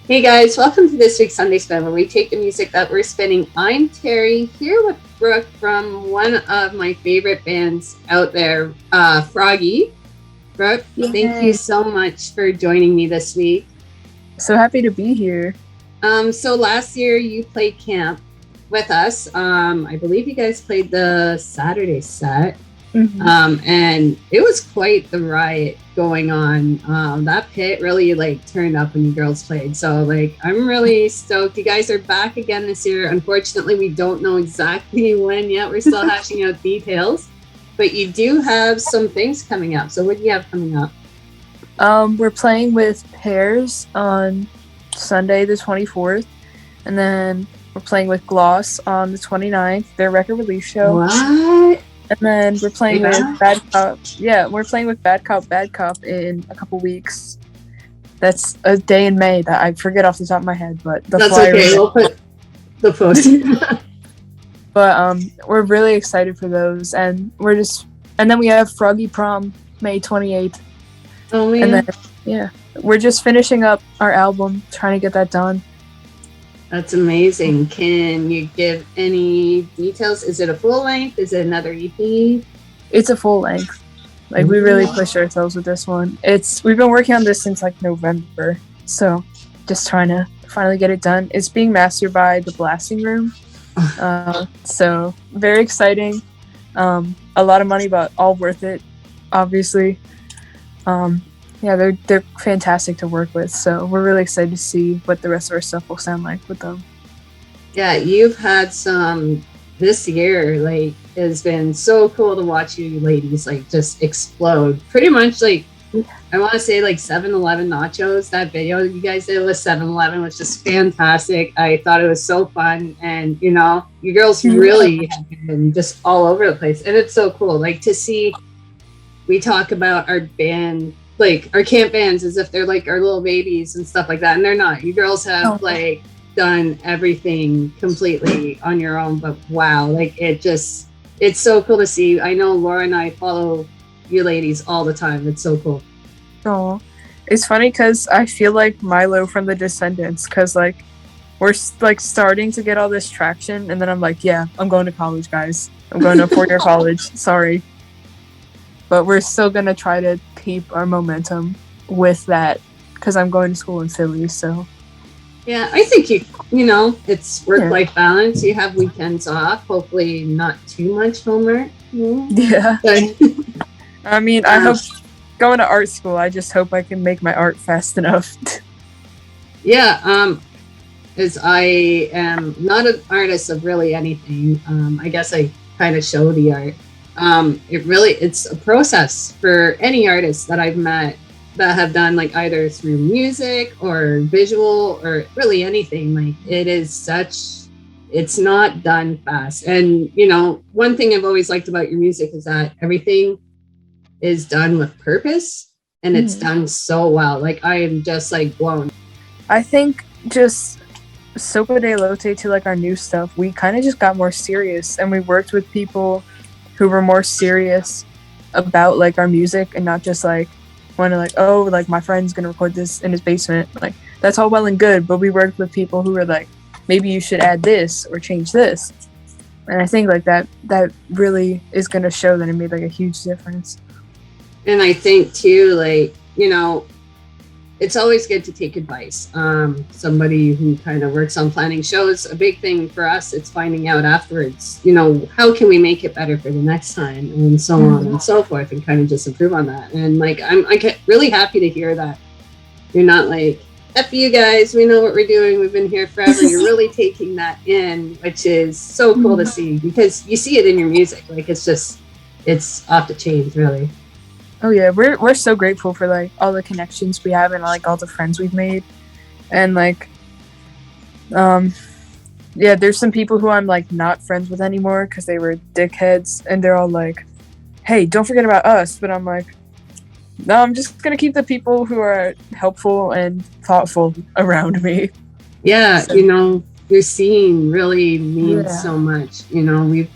Hey guys, welcome to this week's Sunday Spin, where we take the music that we're spinning. I'm Terry, here with Brooke from one of my favorite bands out there, Froggy. Brooke, thank you Yay. so much for joining me this week. So happy to be here. So last year you played camp with us. I believe you guys played the Saturday set. And it was quite the riot going on. That pit really turned up when you girls played. So I'm really stoked. You guys are back again this year. Unfortunately, we don't know exactly when yet. We're still hashing out details. But you do have some things coming up. So what do you have coming up? We're playing with Pairs on Sunday the 24th, and then we're playing with Gloss on the 29th, their record release show. What? And then we're playing with Bad Cop. Yeah, we're playing with Bad Cop in a couple weeks. That's a day in May that I forget off the top of my head, but That's okay. We'll put the post. But we're really excited for those, and then we have Froggy Prom May 28th. Oh man. And then we're just finishing up our album, trying to get that done. That's amazing. Can you give any details? Is it a full length? Is it another EP? It's a full length. We really push ourselves with this one. We've been working on this since November, so just trying to finally get it done. It's being mastered by the Blasting Room, so very exciting. A lot of money, but all worth it, obviously. They're fantastic to work with, so we're really excited to see what the rest of our stuff will sound like with them. Yeah, you've had some this year. It's been so cool to watch you ladies just explode. Pretty much I want to say 7-Eleven nachos. That video you guys did with 7-Eleven was just fantastic. I thought it was so fun, and you girls really have been just all over the place, and it's so cool to see. We talk about our band, our camp bands, as if they're our little babies and stuff like that, and they're not. You girls have done everything completely on your own, but wow, it's so cool to see. I know Laura and I follow you ladies all the time. It's so cool. Oh, it's funny because I feel like Milo from the Descendants, because we're starting to get all this traction, and then I'm I'm going to college, guys. I'm going to a 4-year college. Sorry. But we're still going to try to keep our momentum with that, because I'm going to school in Philly, so. Yeah, I think it's work-life balance. You have weekends off, hopefully not too much homework. Yeah. I mean, I hope going to art school, I just hope I can make my art fast enough. Yeah, as I am not an artist of really anything, I guess I kind of show the art. It's a process for any artist that I've met that have done either through music or visual or really anything. It's not done fast. And one thing I've always liked about your music is that everything is done with purpose, and it's done so well. I am just blown. I think just Sopa de Lote to our new stuff, we kind of just got more serious, and we worked with people who were more serious about our music, and not just want to my friend's gonna record this in his basement. That's all well and good, but we worked with people who were maybe you should add this or change this, and I think that really is gonna show that it made a huge difference. And I think too, it's always good to take advice. Somebody who kind of works on planning shows, a big thing for us, it's finding out afterwards, how can we make it better for the next time, and so on and so forth, and kind of just improve on that. And I'm really happy to hear that you're not F you guys, we know what we're doing, we've been here forever. You're really taking that in, which is so cool to see, because you see it in your music. It's off the chains, really. Oh yeah, we're so grateful for all the connections we have and all the friends we've made, and there's some people who I'm not friends with anymore because they were dickheads, and they're all hey, don't forget about us. But I'm no, I'm just gonna keep the people who are helpful and thoughtful around me. Yeah, so, your scene really means so much. We've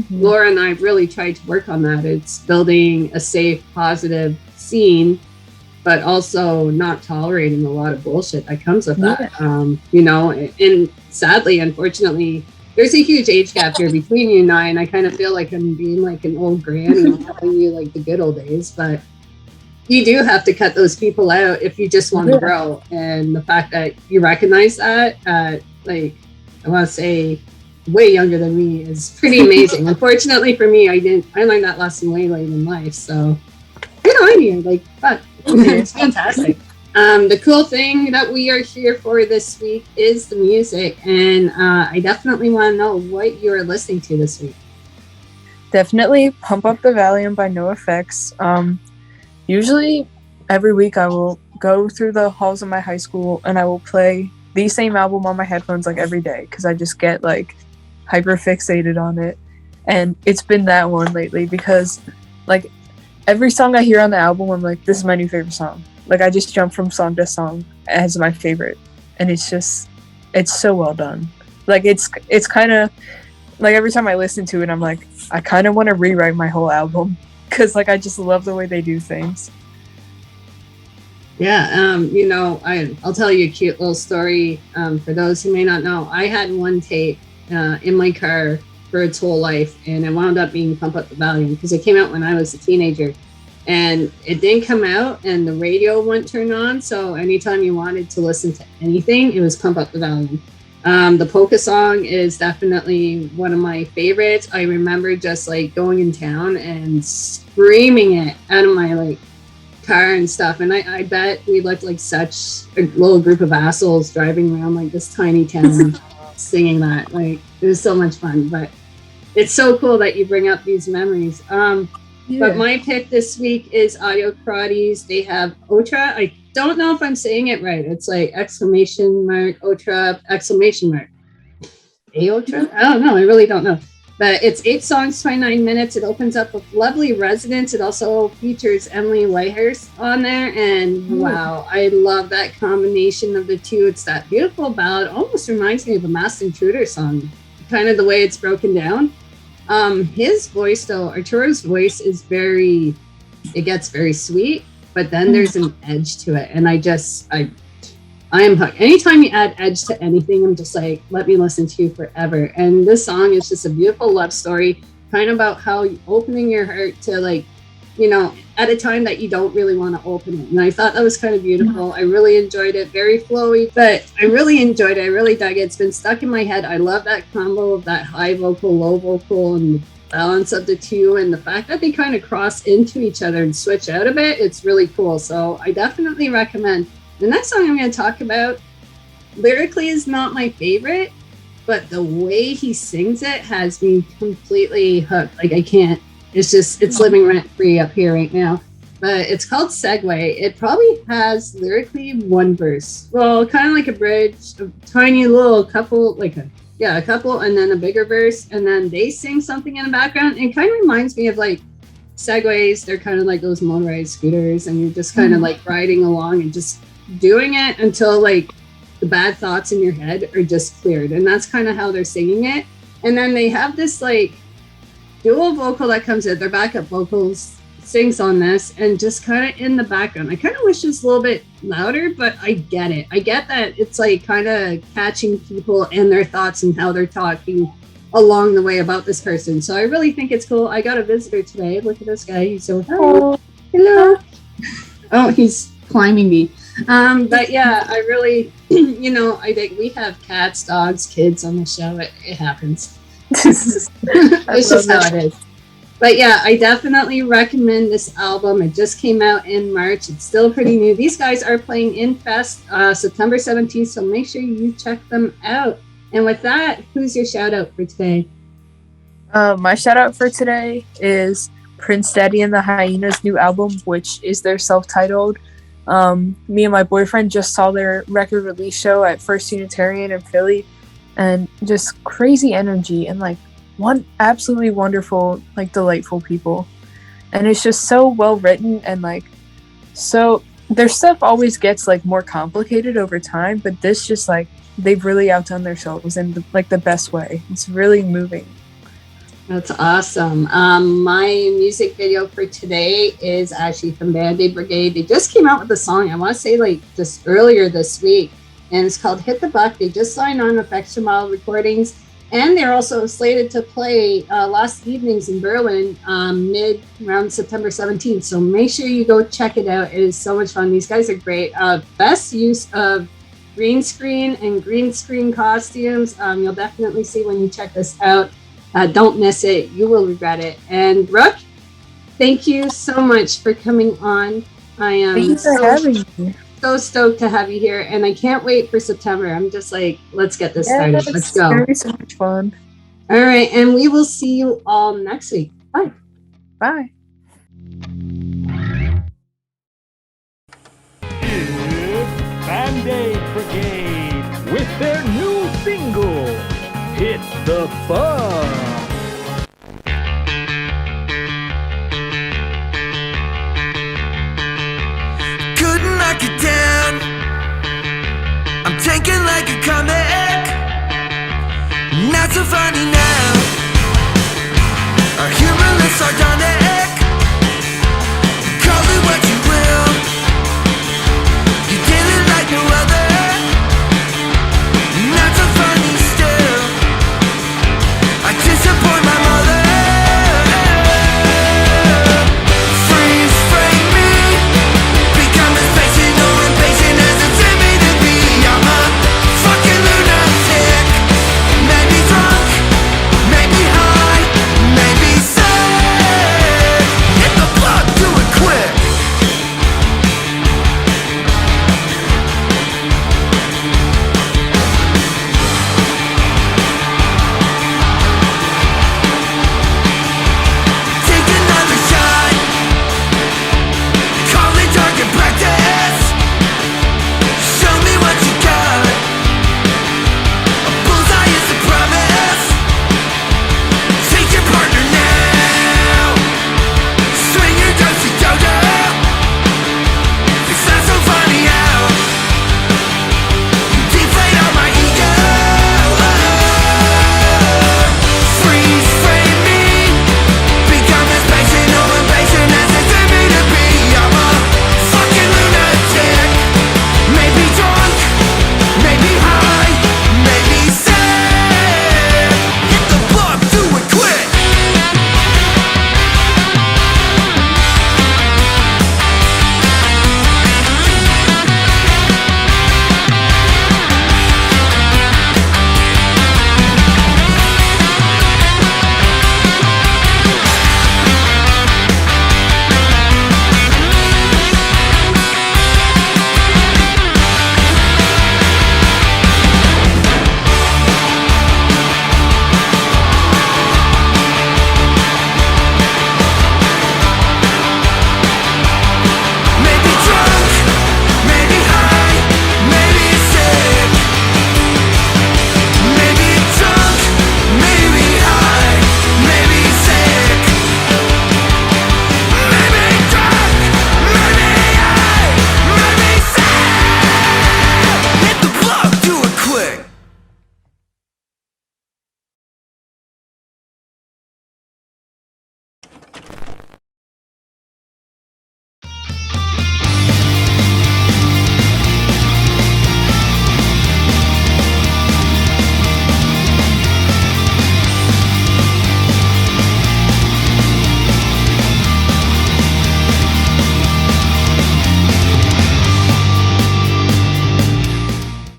Laura and I really tried to work on that. It's building a safe, positive scene but also not tolerating a lot of bullshit that comes with that. Yeah. You know, and sadly, unfortunately, there's a huge age gap here between you and I kind of feel like I'm being like an old granny telling you like the good old days, but you do have to cut those people out if you just want to grow. And the fact that you recognize that at, like, I want to say way younger than me is pretty amazing. Unfortunately for me, I learned that lesson way late in life. So good on you. Like, fuck. It's fantastic. The cool thing that we are here for this week is the music. And I definitely want to know what you're listening to this week. Definitely Pump Up the Valuum by Nofx. Usually every week I will go through the halls of my high school and I will play the same album on my headphones like every day because I just get like hyper fixated on it. And it's been that one lately because like every song I hear on the album, I'm like, this is my new favorite song. Like I just jump from song to song as my favorite. And it's so well done. Like it's kind of like every time I listen to it, I'm like, I kind of want to rewrite my whole album. Because like I just love the way they do things. Yeah, you know, I'll tell you a cute little story. For those who may not know, I had one tape in my car for its whole life, and it wound up being Pump Up the Valuum because it came out when I was a teenager, and it didn't come out, and the radio wouldn't turn on. So anytime you wanted to listen to anything, it was Pump Up the Valuum. The polka song is definitely one of my favorites. I remember just like going in town and screaming it out of my like car and stuff. And I bet we looked like such a little group of assholes driving around like this tiny town singing that. Like it was so much fun. But it's so cool that you bring up these memories. But my pick this week is Audio Karate's. They have Otra. I don't know if I'm saying it right. It's like exclamation mark, Otra, exclamation mark. Otra? I don't know. I really don't know. But it's 8 songs, 29 minutes. It opens up with lovely Residents. It also features Emily Whitehurst on there. And wow, I love that combination of the two. It's that beautiful ballad. Almost reminds me of a Masked Intruder song, kind of the way it's broken down. His voice though, Arturo's voice is it gets very sweet, but then there's an edge to it. And I am hooked. Anytime you add edge to anything, I'm just like, let me listen to you forever. And this song is just a beautiful love story, kind of about how opening your heart to like, you know, at a time that you don't really want to open it. And I thought that was kind of beautiful. I really enjoyed it. Very flowy, but I really enjoyed it. I really dug it. It's been stuck in my head. I love that combo of that high vocal, low vocal, and the balance of the two, and the fact that they kind of cross into each other and switch out a bit. It's really cool. So I definitely recommend. The next song I'm going to talk about, lyrically is not my favorite, but the way he sings it has me completely hooked. Like I can't. It's living rent free up here right now. But it's called Segway. It probably has lyrically one verse. Well, kind of like a bridge, a tiny little couple, a couple, and then a bigger verse, and then they sing something in the background. It kind of reminds me of like Segways. They're kind of like those motorized scooters, and you're just kind of like riding along and just doing it until like the bad thoughts in your head are just cleared. And that's kind of how they're singing it. And then they have this like dual vocal that comes in, their backup vocals sings on this, and just kind of in the background. I kind of wish it's a little bit louder, but I get it. I get that it's like kind of catching people and their thoughts and how they're talking along the way about this person. So I really think it's cool. I got a visitor today. Look at this guy. He's so hello. Oh, he's climbing me. But yeah, I really, you know, I think we have cats, dogs, kids on the show. It happens. It's just how it is. But yeah, I definitely recommend this album. It just came out in March. It's still pretty new. These guys are playing in Fest September 17th, so make sure you check them out. And with that, who's your shout out for today? My shout out for today is Prince Daddy and the Hyenas' new album, which is their self-titled. Me and my boyfriend just saw their record release show at First Unitarian in Philly. And just crazy energy and like one absolutely wonderful, like delightful people. And it's just so well written, and like so their stuff always gets like more complicated over time, but this just like they've really outdone themselves in like the best way. It's really moving. That's awesome. My music video for today is actually from Bandaid Brigade. They just came out with a song, I want to say like just earlier this week, and it's called Hit the Buck. They just signed on with Extra Mile Recordings, and they're also slated to play Lost Evenings in Berlin mid around September 17th. So make sure you go check it out. It is so much fun. These guys are great. Best use of green screen and green screen costumes. You'll definitely see when you check this out. Don't miss it. You will regret it. And Brooke, thank you so much for coming on. I am Thanks for having me. so stoked to have you here, and I can't wait for September. I'm just like, let's get this started. Let's It's go. gonna be so much fun. All right, and we will see you all next week. Bye. Bye. It's Bandaid Brigade with their new single, Hit the Bug.